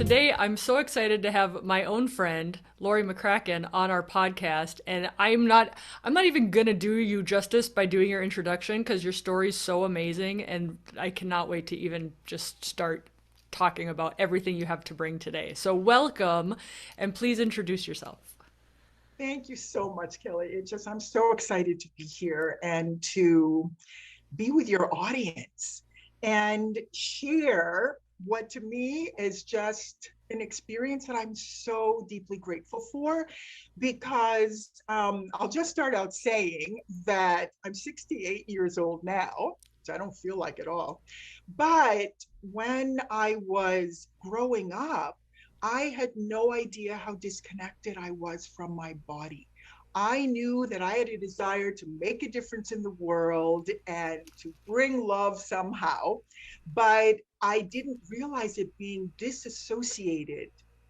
today I'm so excited to have my own friend, Laurie McCracken, on our podcast. And I'm not even gonna do you justice by doing your introduction because your story's so amazing and I cannot wait to even just start talking about everything you have to bring today. So welcome and please introduce yourself. Thank you so much, Kelly. I'm so excited to be here and to be with your audience and share what to me is just an experience that I'm so deeply grateful for because I'll just start out saying that I'm 68 years old now, which I don't feel like at all. But when I was growing up, I had no idea how disconnected I was from my body. I knew that I had a desire to make a difference in the world and to bring love somehow, but I didn't realize it being disassociated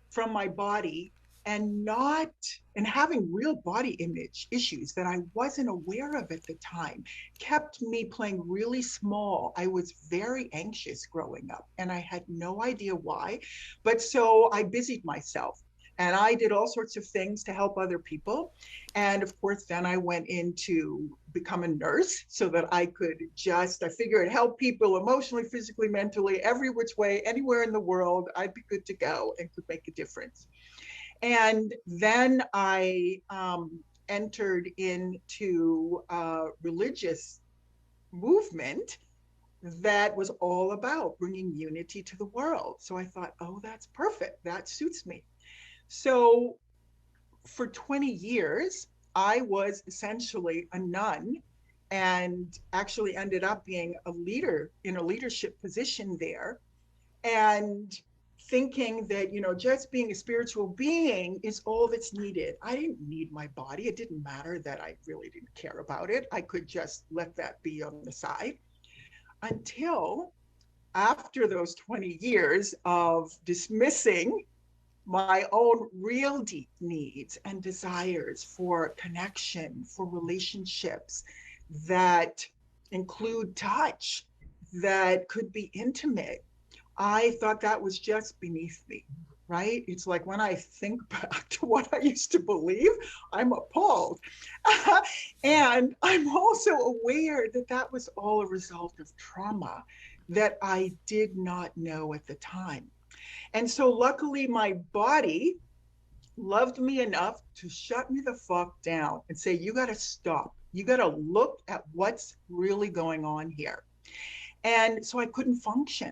from my body and not and having real body image issues that I wasn't aware of at the time kept me playing really small. I was very anxious growing up and I had no idea why. But so I busied myself and I did all sorts of things to help other people. And of course, then I went into become a nurse so that I could I figured help people emotionally, physically, mentally, every which way, anywhere in the world, I'd be good to go and could make a difference. And then I entered into a religious movement that was all about bringing unity to the world. So I thought, oh, that's perfect. That suits me. So for 20 years, I was essentially a nun and actually ended up being a leader in a leadership position there. And thinking that, just being a spiritual being is all that's needed. I didn't need my body. It didn't matter that I really didn't care about it. I could just let that be on the side until after those 20 years of dismissing my own real deep needs and desires for connection, for relationships that include touch, that could be intimate. I thought that was just beneath me, right? It's like when I think back to what I used to believe, I'm appalled. And I'm also aware that that was all a result of trauma that I did not know at the time. And so luckily, my body loved me enough to shut me the fuck down and say, you got to stop. You got to look at what's really going on here. And so I couldn't function.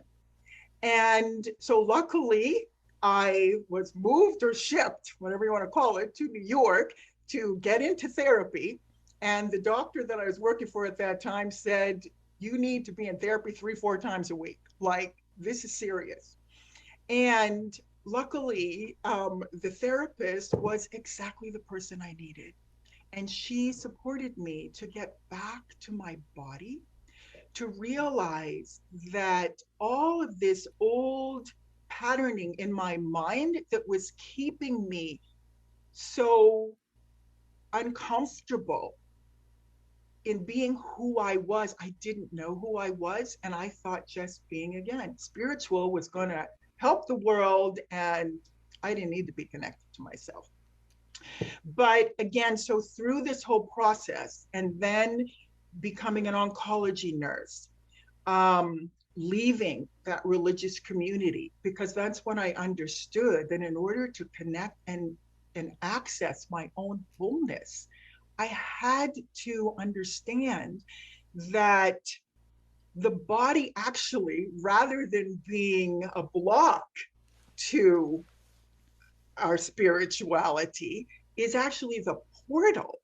And so luckily, I was moved or shipped, whatever you want to call it, to New York to get into therapy. And the doctor that I was working for at that time said, you need to be in therapy 3, 4 times a week. Like, this is serious. And luckily, the therapist was exactly the person I needed. And she supported me to get back to my body, to realize that all of this old patterning in my mind that was keeping me so uncomfortable in being who I was, I didn't know who I was. And I thought just being, again, spiritual was going to help the world. And I didn't need to be connected to myself. But again, so through this whole process, and then becoming an oncology nurse, leaving that religious community, because that's when I understood that in order to connect and access my own wholeness, I had to understand that the body actually, rather than being a block to our spirituality, is actually the portal.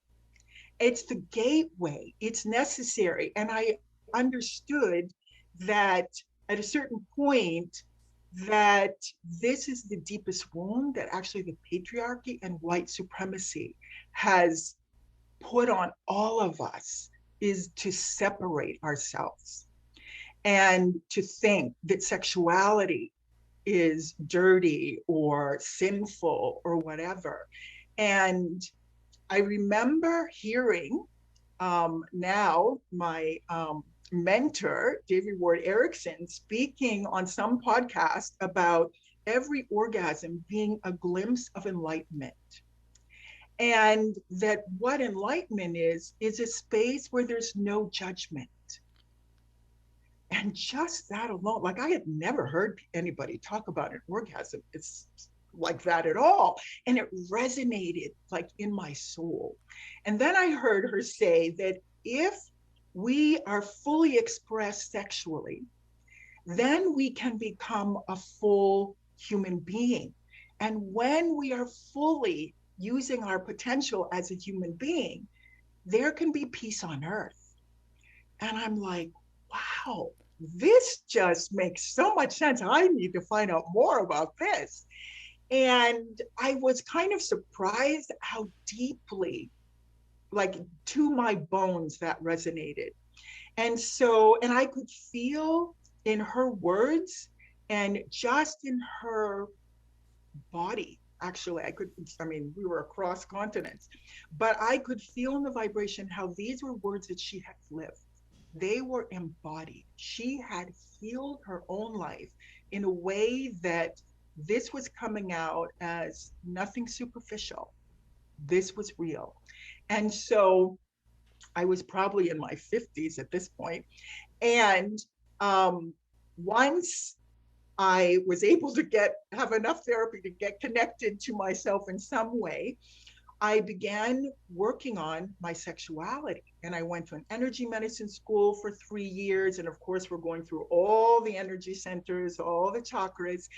It's the gateway. It's necessary. And I understood that at a certain point, that this is the deepest wound that actually the patriarchy and white supremacy has put on all of us, is to separate ourselves and to think that sexuality is dirty or sinful or whatever. And I remember hearing now my mentor, David Ward Erickson, speaking on some podcast about every orgasm being a glimpse of enlightenment. And that what enlightenment is a space where there's no judgment. And just that alone, like I had never heard anybody talk about an orgasm. It's like that at all. And it resonated like in my soul. And then I heard her say that if we are fully expressed sexually, then we can become a full human being. And when we are fully using our potential as a human being, there can be peace on earth. And I'm like, wow, this just makes so much sense. I need to find out more about this. And I was kind of surprised how deeply, like to my bones, that resonated. And so, and I could feel in her words and just in her body, actually, I mean, we were across continents, but I could feel in the vibration how these were words that she had lived. They were embodied. She had healed her own life in a way that this was coming out as nothing superficial. This was real. And so I was probably in my 50s at this point. And once I was able to have enough therapy to get connected to myself in some way, I began working on my sexuality. And I went to an energy medicine school for 3 years. And of course, we're going through all the energy centers, all the chakras.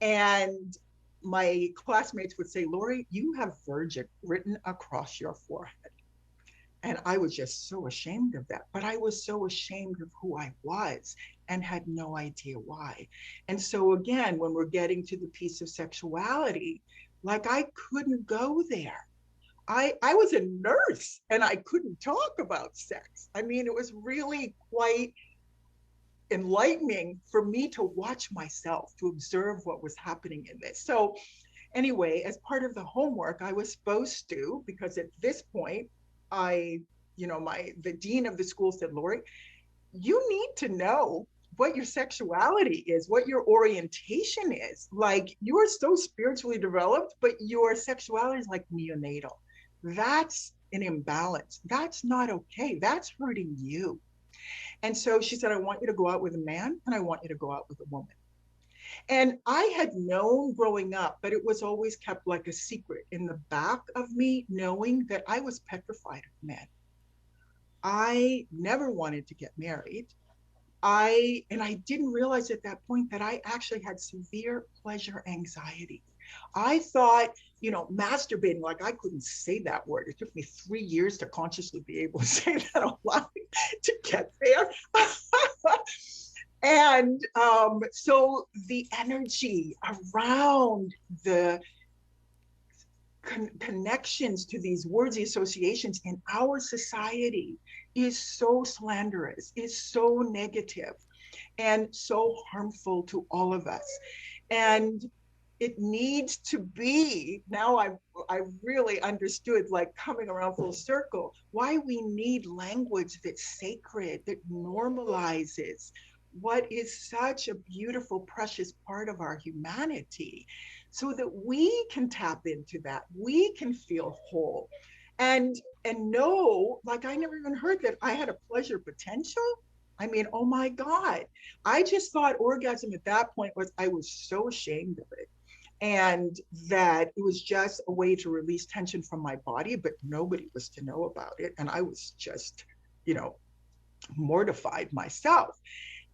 And my classmates would say, Laurie, you have virgin written across your forehead. And I was just so ashamed of that. But I was so ashamed of who I was and had no idea why. And so, again, when we're getting to the piece of sexuality, like I couldn't go there. I was a nurse and I couldn't talk about sex. I mean, it was really quite enlightening for me to watch myself, to observe what was happening in this. So, anyway, as part of the homework, I was supposed to, because at this point, the dean of the school said, Laurie, you need to know what your sexuality is, what your orientation is. Like, you are so spiritually developed, but your sexuality is like neonatal. That's an imbalance. That's not okay. That's hurting you. And so she said, I want you to go out with a man and I want you to go out with a woman. And I had known growing up, but it was always kept like a secret in the back of me, knowing that I was petrified of men. I never wanted to get married. I didn't realize at that point that I actually had severe pleasure anxiety. I thought, masturbating, like I couldn't say that word. It took me 3 years to consciously be able to say that out loud to get there. And so the energy around the connections to these words, the associations in our society is so slanderous, is so negative, and so harmful to all of us. And it needs to be, now I really understood, like coming around full circle, why we need language that's sacred, that normalizes what is such a beautiful, precious part of our humanity, so that we can tap into that, we can feel whole, and know, like I never even heard that I had a pleasure potential. I mean, oh my God. I just thought orgasm at that point I was so ashamed of it. And that it was just a way to release tension from my body, but nobody was to know about it. And I was just, mortified myself.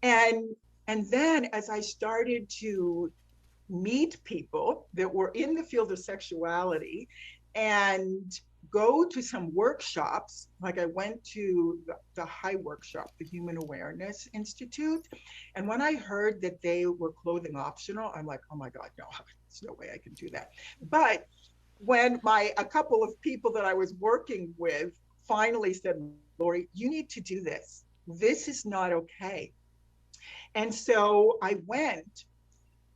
And then as I started to meet people that were in the field of sexuality and go to some workshops, like I went to the high workshop, the Human Awareness Institute. And when I heard that they were clothing optional, I'm like, oh my God, no, there's no way I can do that. But when a couple of people that I was working with finally said, Laurie, you need to do this. This is not okay. And so I went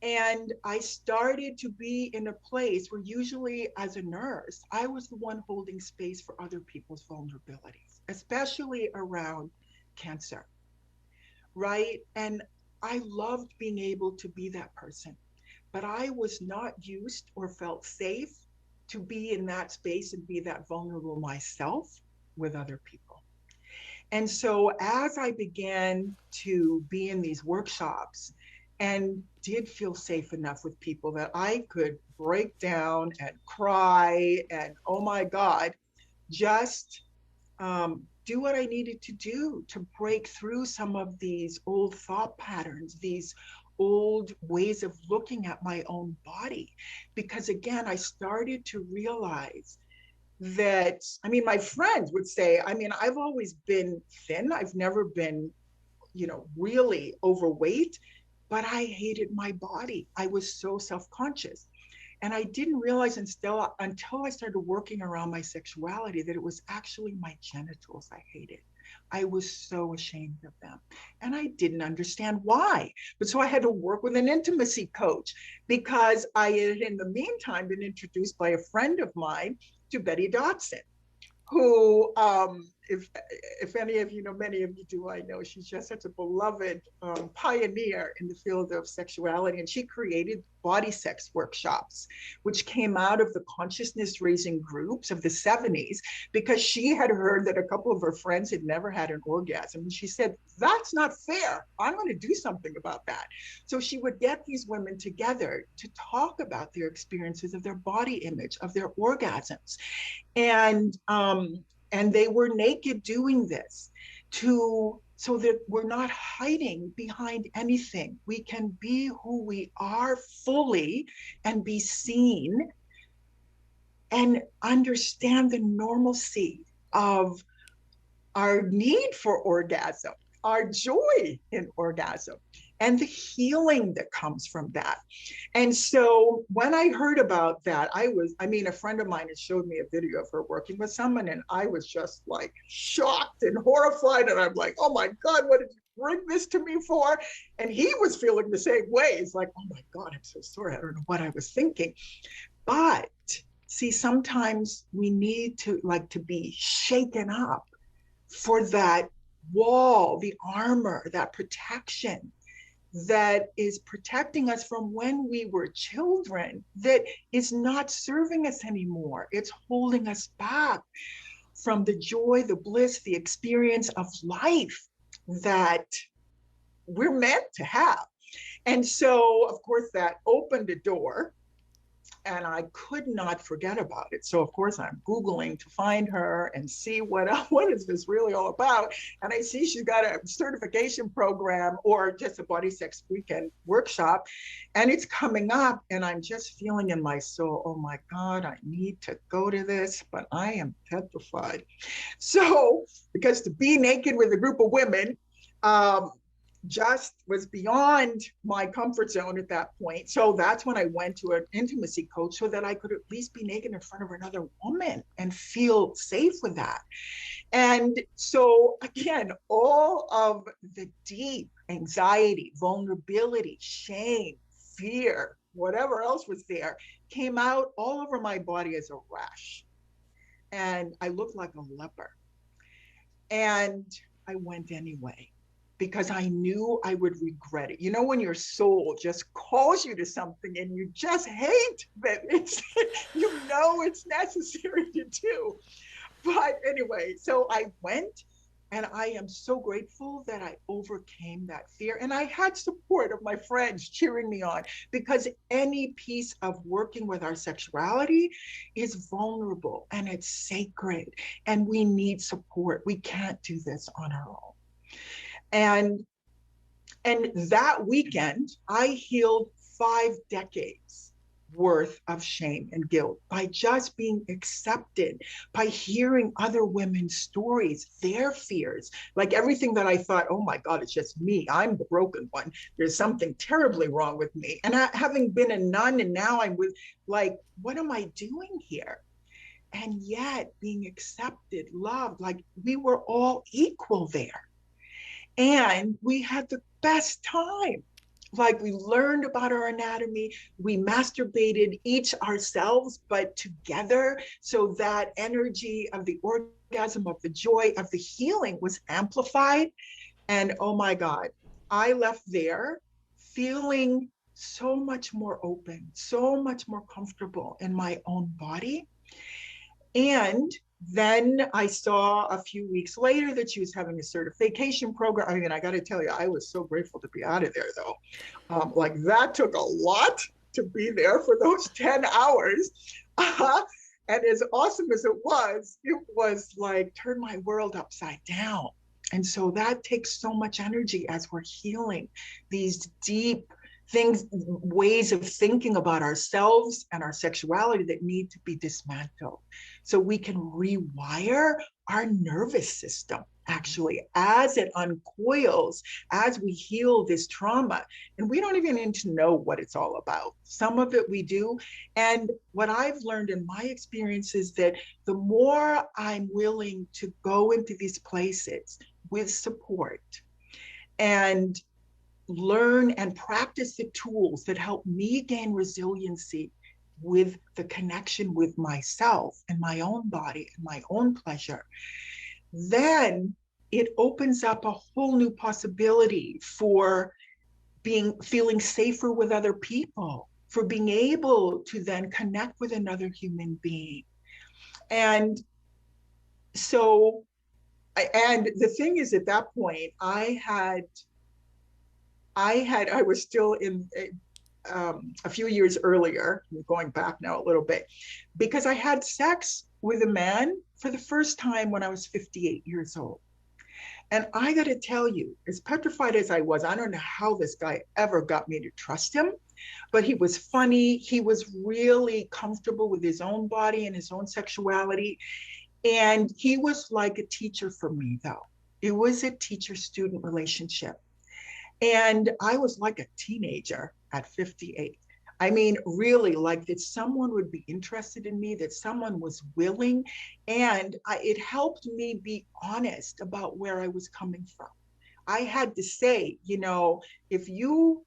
and I started to be in a place where usually as a nurse, I was the one holding space for other people's vulnerabilities, especially around cancer, right? And I loved being able to be that person. but I was not used or felt safe to be in that space and be that vulnerable myself with other people. And so as I began to be in these workshops and did feel safe enough with people that I could break down and cry and, oh my God, just do what I needed to do to break through some of these old thought patterns, these old ways of looking at my own body. Because again, I started to realize that, I mean, my friends would say, I mean, I've always been thin. I've never been, really overweight, but I hated my body. I was so self-conscious. And I didn't realize until I started working around my sexuality that it was actually my genitals I hated. I was so ashamed of them. And I didn't understand why. But so I had to work with an intimacy coach because I had, in the meantime, been introduced by a friend of mine to Betty Dodson, who, if any of you know, many of you do, I know she's just such a beloved pioneer in the field of sexuality. And she created body sex workshops, which came out of the consciousness raising groups of the 70s, because she had heard that a couple of her friends had never had an orgasm. And she said, that's not fair. I'm going to do something about that. So she would get these women together to talk about their experiences of their body image, of their orgasms. And they were naked doing this so that we're not hiding behind anything. We can be who we are fully and be seen and understand the normalcy of our need for orgasm, our joy in orgasm, and the healing that comes from that. And so when I heard about that, a friend of mine had showed me a video of her working with someone, and I was just like shocked and horrified. And I'm like, oh my God, what did you bring this to me for? And he was feeling the same way. It's like, oh my God, I'm so sorry. I don't know what I was thinking. But see, sometimes we need to be shaken up for that wall, the armor, that protection that is protecting us from when we were children, that is not serving us anymore. It's holding us back from the joy, the bliss, the experience of life that we're meant to have. And so, of course, that opened a door, and I could not forget about it. So of course I'm Googling to find her and see what is this really all about. And I see she's got a certification program or just a body sex weekend workshop, and it's coming up, and I'm just feeling in my soul, oh my God, I need to go to this, but I am petrified. So, because to be naked with a group of women, just was beyond my comfort zone at that point. So that's when I went to an intimacy coach so that I could at least be naked in front of another woman and feel safe with that. And so again, all of the deep anxiety, vulnerability, shame, fear, whatever else was there, came out all over my body as a rash. And I looked like a leper. And I went anyway, because I knew I would regret it. You know, when your soul just calls you to something and you just hate that it's, it's necessary to do. But anyway, so I went, and I am so grateful that I overcame that fear. And I had support of my friends cheering me on, because any piece of working with our sexuality is vulnerable and it's sacred, and we need support. We can't do this on our own. And that weekend, I healed 5 decades worth of shame and guilt by just being accepted, by hearing other women's stories, their fears, like everything that I thought, oh my God, it's just me. I'm the broken one. There's something terribly wrong with me. And having been a nun, and now I'm with, like, what am I doing here? And yet being accepted, loved, like we were all equal there. And we had the best time. Like, we learned about our anatomy, we masturbated each ourselves, but together, so that energy of the orgasm, of the joy, of the healing was amplified. And oh my God, I left there feeling so much more open, so much more comfortable in my own body. And then I saw a few weeks later that she was having a certification program. I mean, I got to tell you, I was so grateful to be out of there, though. Like that took a lot to be there for those 10 hours. And as awesome as it was like turn my world upside down. And so that takes so much energy as we're healing these deep things, ways of thinking about ourselves and our sexuality that need to be dismantled. So we can rewire our nervous system actually as it uncoils, as we heal this trauma. And we don't even need to know what it's all about. Some of it we do. And what I've learned in my experience is that the more I'm willing to go into these places with support and learn and practice the tools that help me gain resiliency with the connection with myself and my own body and my own pleasure, then it opens up a whole new possibility for feeling safer with other people, for being able to then connect with another human being. And so, and the thing is, at that point, I was still in a few years earlier, going back now a little bit, because I had sex with a man for the first time when I was 58 years old. And I got to tell you, as petrified as I was, I don't know how this guy ever got me to trust him, but he was funny. He was really comfortable with his own body and his own sexuality. And he was like a teacher for me, though. It was a teacher-student relationship. And I was like a teenager at 58. I mean, really, like that someone would be interested in me, that someone was willing. And it helped me be honest about where I was coming from. I had to say, you know, if you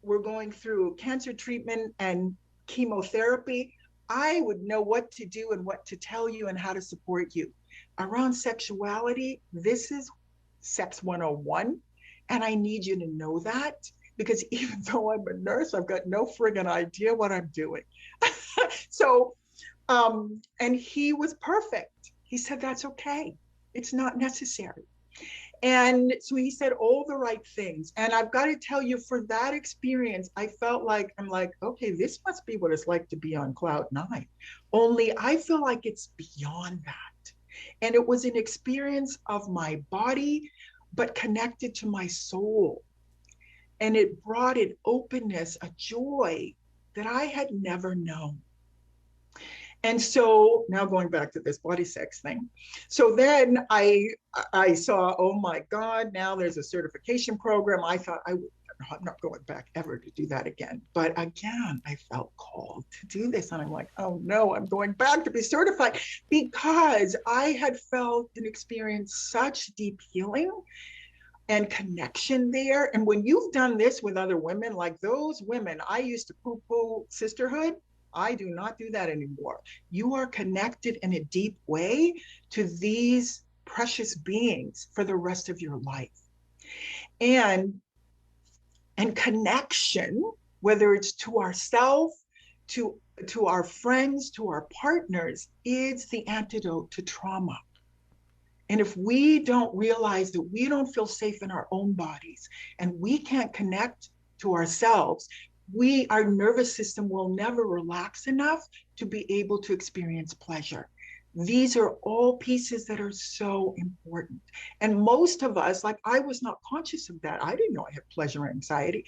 were going through cancer treatment and chemotherapy, I would know what to do and what to tell you and how to support you. Around sexuality, this is Sex 101. And I need you to know that, because even though I'm a nurse, I've got no friggin' idea what I'm doing. So, and he was perfect. He said, that's okay. It's not necessary. And so he said all the right things. And I've got to tell you, for that experience, I felt like, I'm like, okay, this must be what it's like to be on cloud nine. Only I feel like it's beyond that. And it was an experience of my body, but connected to my soul. And it brought an openness, a joy that I had never known. And so now going back to this body sex thing. So then I saw, oh my God, now there's a certification program. I thought I'm not going back ever to do that again. But again, I felt called to do this. And I'm like, oh no, I'm going back to be certified, because I had felt and experienced such deep healing and connection there. And when you've done this with other women, like those women, I used to poo-poo sisterhood. I do not do that anymore. You are connected in a deep way to these precious beings for the rest of your life. And connection, whether it's to ourselves, to our friends, to our partners, is the antidote to trauma. And if we don't realize that we don't feel safe in our own bodies and we can't connect to ourselves, our nervous system will never relax enough to be able to experience pleasure. These are all pieces that are so important. And most of us, like I was not conscious of that. I didn't know I had pleasure anxiety.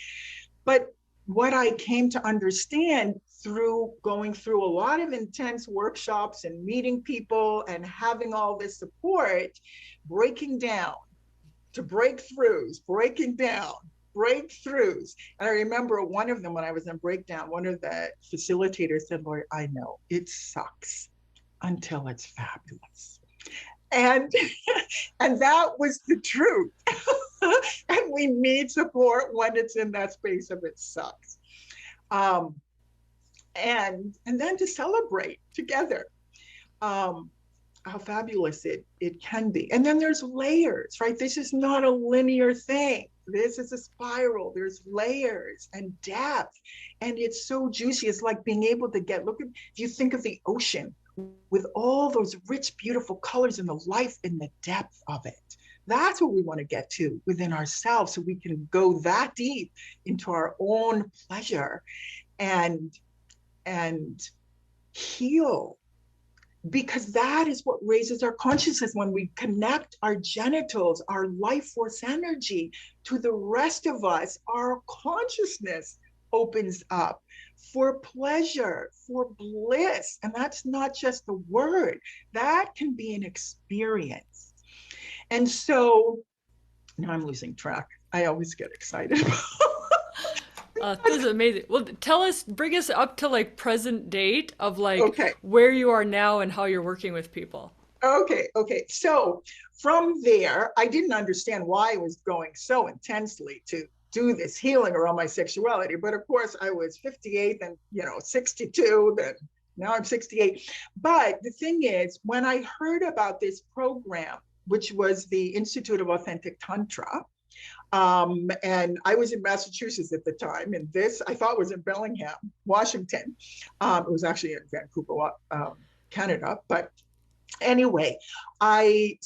But what I came to understand through going through a lot of intense workshops and meeting people and having all this support, breaking down to breakthroughs, breaking down, breakthroughs. And I remember one of them, when I was in breakdown, one of the facilitators said, Laurie, I know it sucks until it's fabulous. And and that was the truth. And we need support when it's in that space of it sucks. And then to celebrate together how fabulous it can be. And then there's layers, right? This is not a linear thing. This is a spiral. There's layers and depth. And it's so juicy. It's like being able to look at, if you think of the ocean with all those rich, beautiful colors and the life in the depth of it. That's what we want to get to within ourselves, so we can go that deep into our own pleasure and heal, because that is what raises our consciousness. When we connect our genitals, our life force energy, to the rest of us, our consciousness opens up for pleasure, for bliss. And that's not just the word, that can be an experience. And so now I'm losing track. I always get excited. This is amazing. Well, bring us up to like present date of like Okay. where you are now and how you're working with people. Okay. So from there, I didn't understand why I was going so intensely to do this healing around my sexuality. But of course, I was 58, then 62, then now I'm 68. But the thing is, when I heard about this program, which was the Institute of Authentic Tantra, and I was in Massachusetts at the time, and this I thought was in Bellingham, Washington. It was actually in Vancouver, Canada. But anyway, I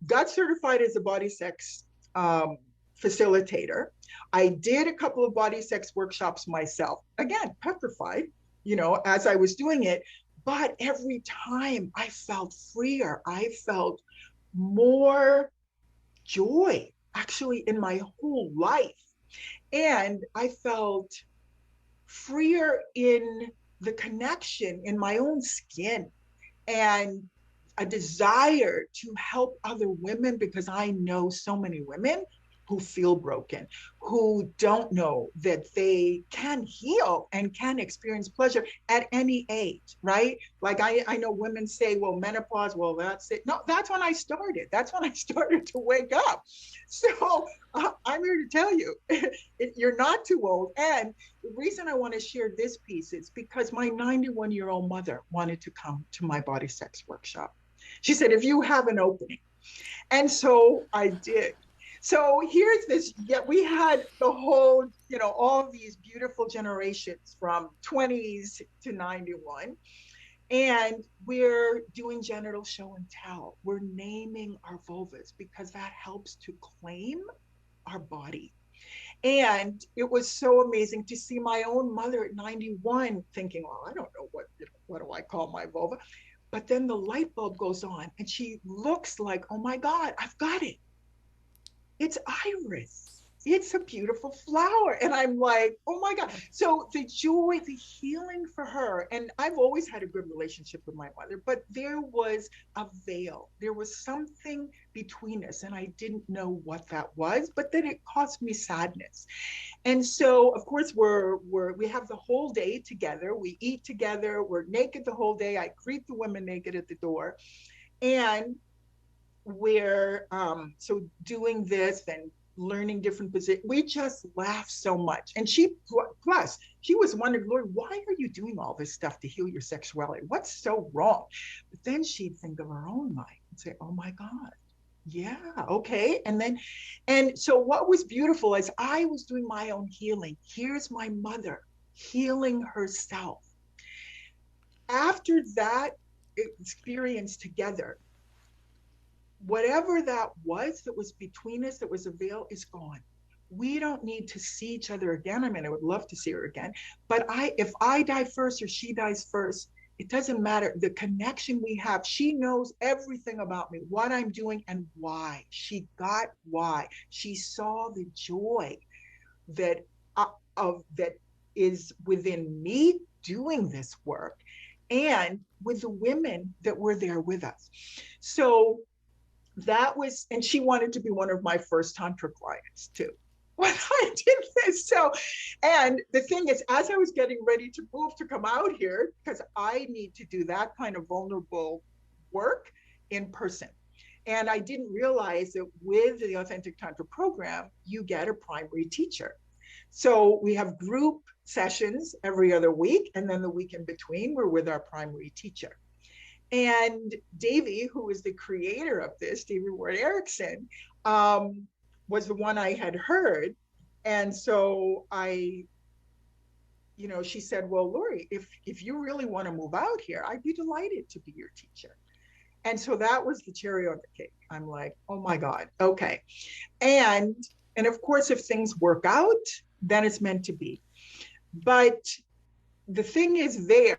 got certified as a body sex facilitator. I did a couple of body sex workshops myself. Again, petrified, as I was doing it. But every time I felt freer. I felt more joy actually in my whole life. And I felt freer in the connection in my own skin, and a desire to help other women, because I know so many women who feel broken, who don't know that they can heal and can experience pleasure at any age, right? Like I know women say, well, menopause, well, that's it. No, that's when I started. That's when I started to wake up. So I'm here to tell you, you're not too old. And the reason I want to share this piece is because my 91-year-old mother wanted to come to my body sex workshop. She said, if you have an opening. And so I did. So here's this, we had the whole, all these beautiful generations from 20s to 91. And we're doing genital show and tell. We're naming our vulvas because that helps to claim our body. And it was so amazing to see my own mother at 91 thinking, well, I don't know what do I call my vulva? But then the light bulb goes on and she looks like, oh my God, I've got it. It's iris. It's a beautiful flower. And I'm like, oh my God. So the joy, the healing for her. And I've always had a good relationship with my mother, but there was a veil. There was something between us. And I didn't know what that was, but then it caused me sadness. And so, of course, we have the whole day together. We eat together. We're naked the whole day. I greet the women naked at the door. And we're so doing this and learning different positions. We just laugh so much. And she was wondering, Lord, why are you doing all this stuff to heal your sexuality? What's so wrong? But then she'd think of her own life and say, oh my God, yeah, okay. And so what was beautiful is I was doing my own healing. Here's my mother healing herself. After that experience together, whatever that was between us, that was a veil, is gone. We don't need to see each other again. I mean, I would love to see her again, but if I die first or she dies first, it doesn't matter. The connection we have, she knows everything about me, what I'm doing and why. She got why. She saw the joy that is within me doing this work, and with the women that were there with us. So that was, and she wanted to be one of my first Tantra clients too, when I did this. So, and the thing is, as I was getting ready to move to come out here, because I need to do that kind of vulnerable work in person. And I didn't realize that with the Authentic Tantra program, you get a primary teacher. So we have group sessions every other week, and then the week in between, we're with our primary teacher. And Davey, who is the creator of this, Davey Ward Erickson, was the one I had heard. And so she said, well, Laurie, if you really want to move out here, I'd be delighted to be your teacher. And so that was the cherry on the cake. I'm like, oh my God, okay. And and of course, if things work out, then it's meant to be. But the thing is there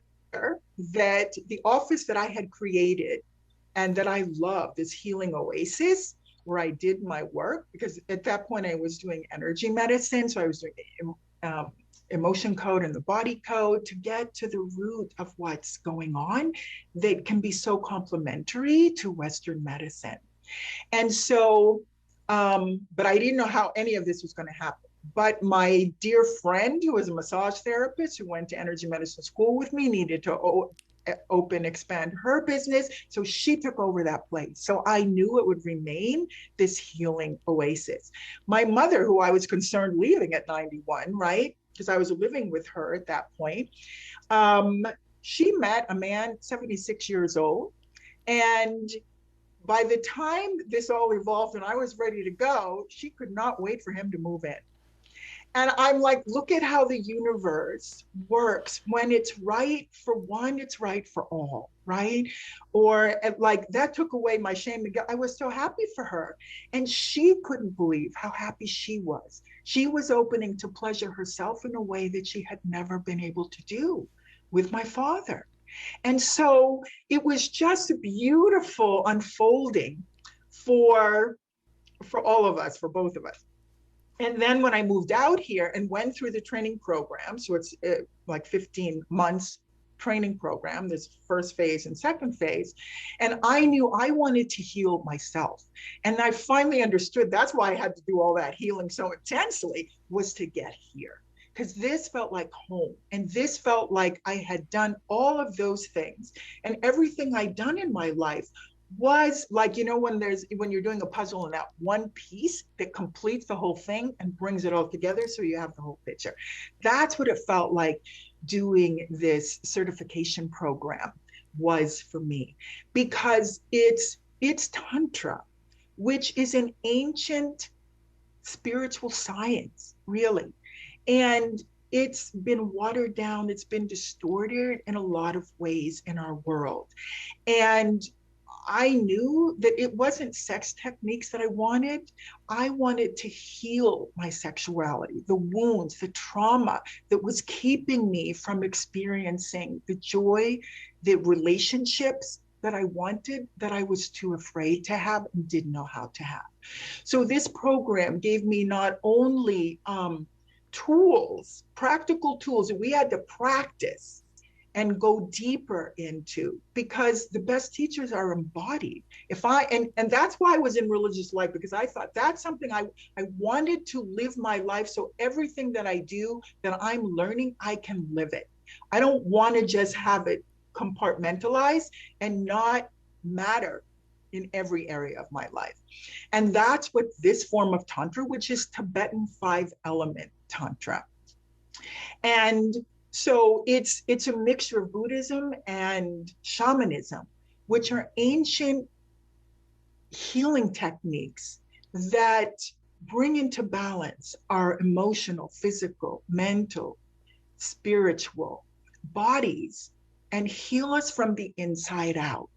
that the office that I had created and that I loved, this healing oasis where I did my work, because at that point I was doing energy medicine. So I was doing emotion code and the body code to get to the root of what's going on that can be so complementary to Western medicine. And so, but I didn't know how any of this was going to happen. But my dear friend, who was a massage therapist, who went to energy medicine school with me, needed to expand her business. So she took over that place. So I knew it would remain this healing oasis. My mother, who I was concerned leaving at 91, right? Because I was living with her at that point. She met a man 76 years old. And by the time this all evolved and I was ready to go, she could not wait for him to move in. And I'm like, look at how the universe works. When it's right for one, it's right for all, right? Or like that took away my shame. I was so happy for her. And she couldn't believe how happy she was. She was opening to pleasure herself in a way that she had never been able to do with my father. And so it was just a beautiful unfolding for all of us, for both of us. And then when I moved out here and went through the training program, so it's like 15 months training program, this first phase and second phase, and I knew I wanted to heal myself. And I finally understood that's why I had to do all that healing so intensely, was to get here. Because this felt like home. And this felt like I had done all of those things. And everything I'd done in my life was like, when you're doing a puzzle and that one piece that completes the whole thing and brings it all together so you have the whole picture. That's what it felt like doing this certification program was for me, because it's Tantra, which is an ancient spiritual science, really. And it's been watered down, it's been distorted in a lot of ways in our world. And I knew that it wasn't sex techniques that I wanted. I wanted to heal my sexuality, the wounds, the trauma that was keeping me from experiencing the joy, the relationships that I wanted, that I was too afraid to have and didn't know how to have. So this program gave me not only tools, practical tools that we had to practice and go deeper into, because the best teachers are embodied. And that's why I was in religious life, because I thought that's something I wanted to live my life. So everything that I do, that I'm learning, I can live it. I don't want to just have it compartmentalized and not matter in every area of my life. And that's what this form of Tantra, which is Tibetan 5-element Tantra. And so it's a mixture of Buddhism and shamanism, which are ancient healing techniques that bring into balance our emotional, physical, mental, spiritual bodies and heal us from the inside out.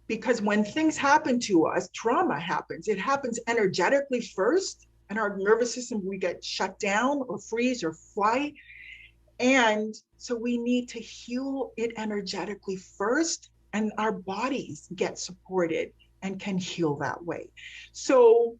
Because when things happen to us, trauma happens. It happens energetically first, and our nervous system, we get shut down or freeze or flight. And so we need to heal it energetically first, and our bodies get supported and can heal that way. So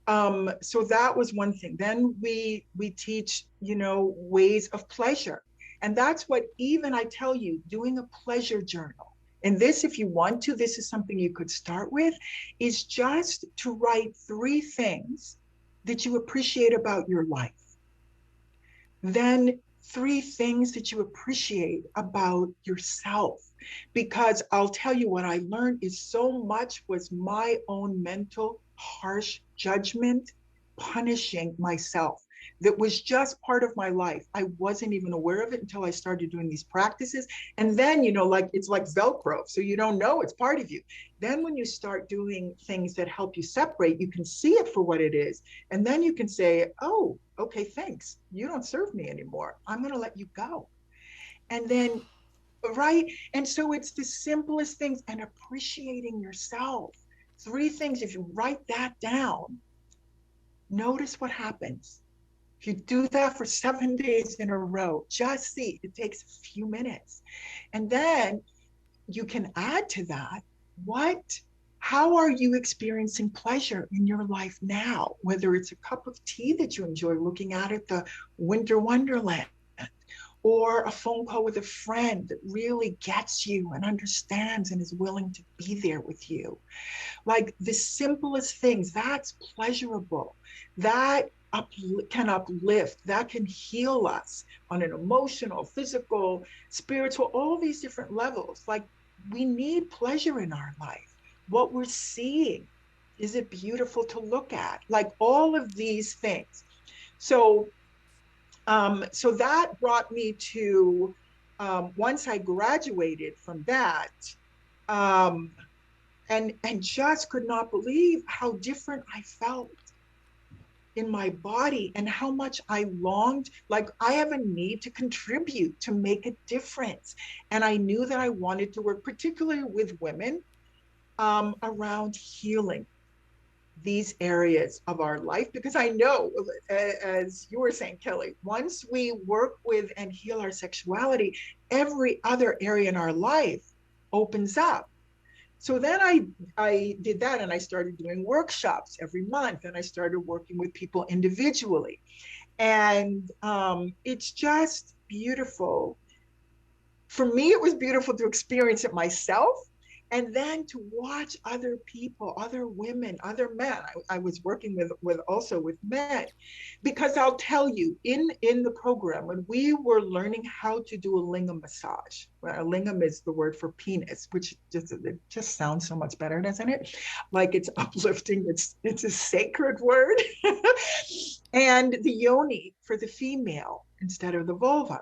that was one thing. Then we teach, ways of pleasure. And that's what, even I tell you, doing a pleasure journal. And this, if you want to, this is something you could start with, is just to write 3 things that you appreciate about your life. Then 3 things that you appreciate about yourself. Because I'll tell you, what I learned is so much was my own mental, harsh judgment, punishing myself. that was just part of my life. I wasn't even aware of it until I started doing these practices. And then, like it's like Velcro. So you don't know it's part of you. Then when you start doing things that help you separate, you can see it for what it is. And then you can say, oh, okay, thanks. You don't serve me anymore. I'm going to let you go. And then, right? And so it's the simplest things, and appreciating yourself. Three things, if you write that down, notice what happens. If you do that for 7 days in a row, just see, it takes a few minutes. And then you can add to that, how are you experiencing pleasure in your life now? Whether it's a cup of tea that you enjoy looking at the winter wonderland, or a phone call with a friend that really gets you and understands and is willing to be there with you. Like the simplest things, that's pleasurable. That can uplift, that can heal us on an emotional, physical, spiritual, all these different levels. Like we need pleasure in our life. What we're seeing, is it beautiful to look at? Like all of these things. So that brought me to, once I graduated from that, um, and just could not believe how different I felt in my body and how much I longed. Like I have a need to contribute, to make a difference. And I knew that I wanted to work particularly with women, around healing these areas of our life, because I know, as you were saying, Kelly, once we work with and heal our sexuality, every other area in our life opens up. So then I did that, and I started doing workshops every month, and I started working with people individually. And it's just beautiful. For me, it was beautiful to experience it myself, and then to watch other people, other women, other men. I was working with also with men, because I'll tell you, in the program, when we were learning how to do a lingam massage, well, a lingam is the word for penis, which it just sounds so much better, doesn't it? Like it's uplifting. It's a sacred word. And the yoni for the female instead of the vulva,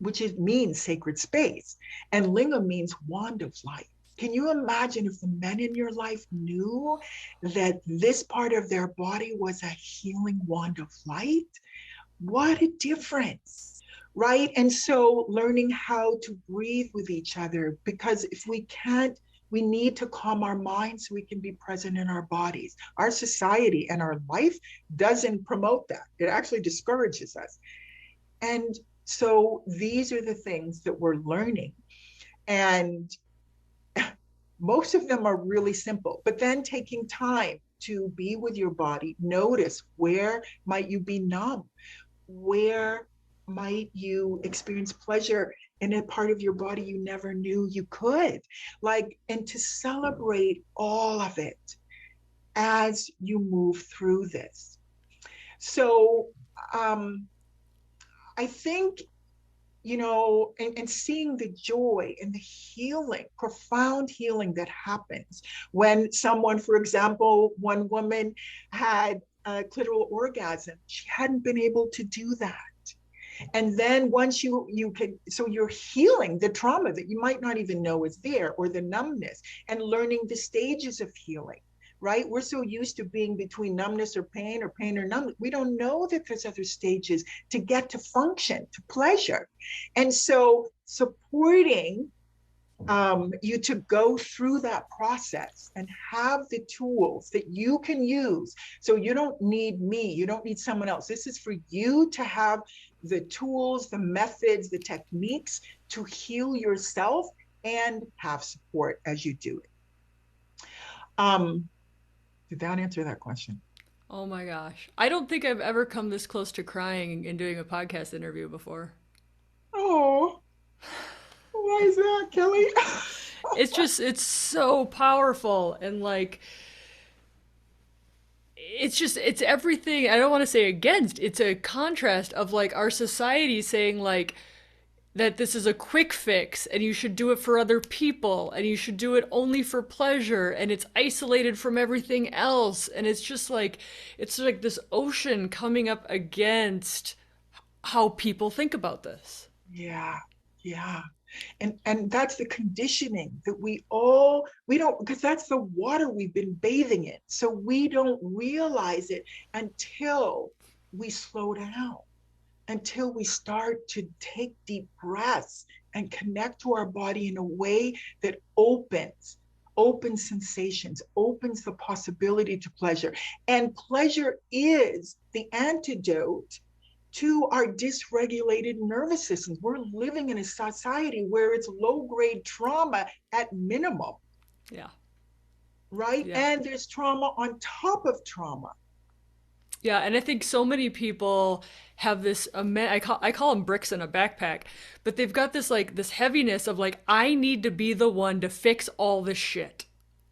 which means sacred space, and lingam means wand of light. Can you imagine if the men in your life knew that this part of their body was a healing wand of light? What a difference, right? And so learning how to breathe with each other, because if we can't, we need to calm our minds so we can be present in our bodies. Our society and our life doesn't promote that. It actually discourages us. And so these are the things that we're learning. And most of them are really simple, but then taking time to be with your body, notice where might you be numb, where might you experience pleasure in a part of your body you never knew you could, like, and to celebrate all of it as you move through this. So I think, and seeing the joy and the healing, profound healing that happens when someone, for example, one woman had a clitoral orgasm. She hadn't been able to do that. And then once you can, so you're healing the trauma that you might not even know is there, or the numbness, and learning the stages of healing. Right? We're so used to being between numbness or pain or numbness. We don't know that there's other stages to get to function, to pleasure. And so supporting you to go through that process and have the tools that you can use. So you don't need me, you don't need someone else. This is for you to have the tools, the methods, the techniques to heal yourself and have support as you do it. Did that answer that question? Oh my gosh. I don't think I've ever come this close to crying in doing a podcast interview before. Oh, why is that, Kelly? It's so powerful, and like it's everything. I don't want to say against, it's a contrast of like our society saying like that this is a quick fix and you should do it for other people and you should do it only for pleasure and it's isolated from everything else. And it's like this ocean coming up against how people think about this. Yeah, yeah. And that's the conditioning that we don't, because that's the water we've been bathing in. So we don't realize it until we slow down, until we start to take deep breaths and connect to our body in a way that opens sensations, opens the possibility to pleasure. And pleasure is the antidote to our dysregulated nervous systems. We're living in a society where it's low-grade trauma at minimum. Yeah. Right? Yeah. And there's trauma on top of trauma. Yeah, and I think so many people have this I call them bricks in a backpack, but they've got this heaviness of like, I need to be the one to fix all this shit.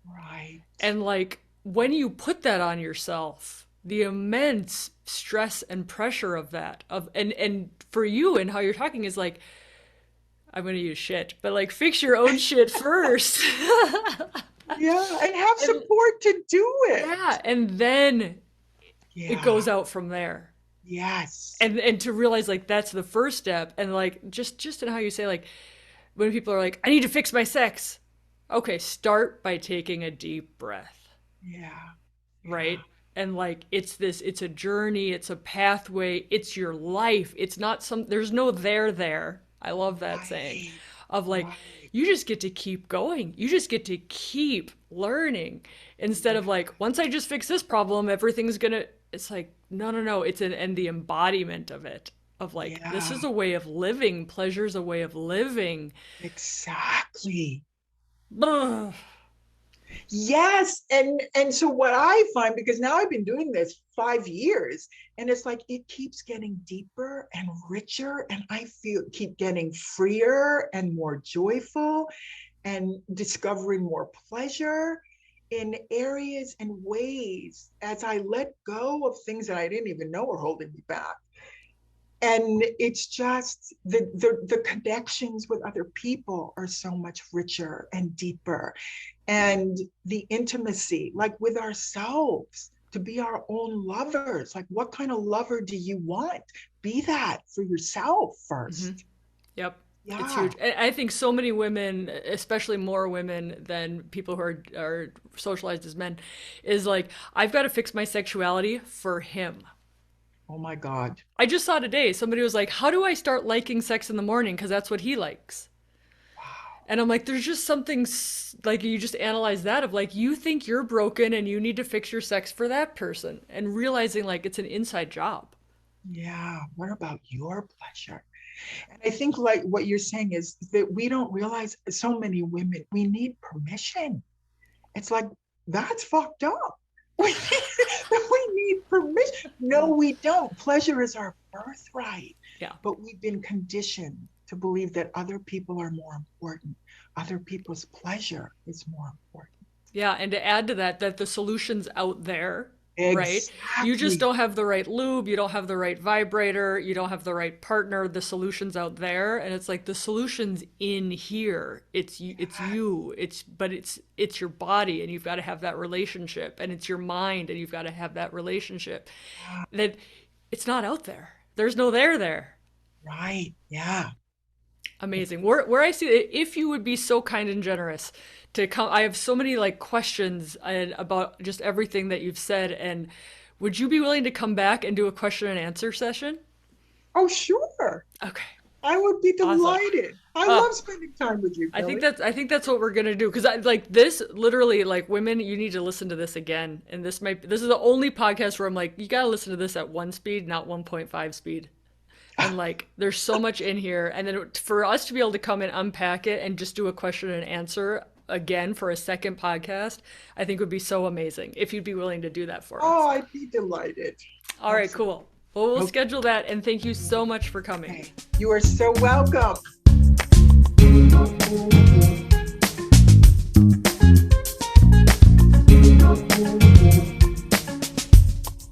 Right. And like, when you put that on yourself, the immense stress and pressure of that, and for you and how you're talking is like, I'm gonna use shit, but like, fix your own shit first. Yeah, and have support to do it. Yeah, and then it goes out from there. Yes. And to realize like that's the first step. And like, just in how you say, like, when people are like, I need to fix my sex. Okay, start by taking a deep breath. Yeah. Right? And like, it's a journey, it's a pathway, it's your life. It's not there's no there. I love that saying of like, you just get to keep going. You just get to keep learning instead of like, once I just fix this problem, everything's gonna, it's like, no. And the embodiment of it, of like, this is a way of living. Pleasure's a way of living. Exactly. Ugh. Yes. And so what I find, because now I've been doing this 5 years, and it's like it keeps getting deeper and richer, and I keep getting freer and more joyful and discovering more pleasure in areas and ways as I let go of things that I didn't even know were holding me back. And it's just the connections with other people are so much richer and deeper. And the intimacy, like with ourselves, to be our own lovers. Like, what kind of lover do you want? Be that for yourself first. Mm-hmm. Yep. Yeah. It's huge. I think so many women, especially more women than people who are socialized as men, is like, I've got to fix my sexuality for him. Oh my God. I just saw today, somebody was like, how do I start liking sex in the morning? Because that's what he likes. Wow. And I'm like, there's just something, like, you just analyze that of like, you think you're broken and you need to fix your sex for that person. And realizing like it's an inside job. Yeah. What about your pleasure? And I think like what you're saying is that we don't realize, so many women, we need permission. It's like, that's fucked up. We need permission. No, we don't. Pleasure is our birthright. Yeah. But we've been conditioned to believe that other people are more important. Other people's pleasure is more important. Yeah, and to add to that, that the solution's out there, right? Exactly. You just don't have the right lube, you don't have the right vibrator, you don't have the right partner. The solution's out there, and it's like the solution's in here. It's you, but it's your body, and you've got to have that relationship, and it's your mind, and you've got to have that relationship. That it's not out there. There's no there. Right. Yeah. Amazing. Where I see it, if you would be so kind and generous to come, I have so many like questions about just everything that you've said, and would you be willing to come back and do a question and answer session? Oh, sure. Okay. I would be delighted. Awesome. I love spending time with you, Kelly. I think that's what we're gonna do, because I like this literally, like, women, you need to listen to this again. And this is the only podcast where I'm like, you gotta listen to this at 1 speed, not 1.5 speed. And like, there's so much in here. And then for us to be able to come and unpack it and just do a question and answer again for a second podcast, I think would be so amazing if you'd be willing to do that for us. Oh, I'd be delighted. All right, cool. Well, we'll schedule that. And thank you so much for coming. You are so welcome.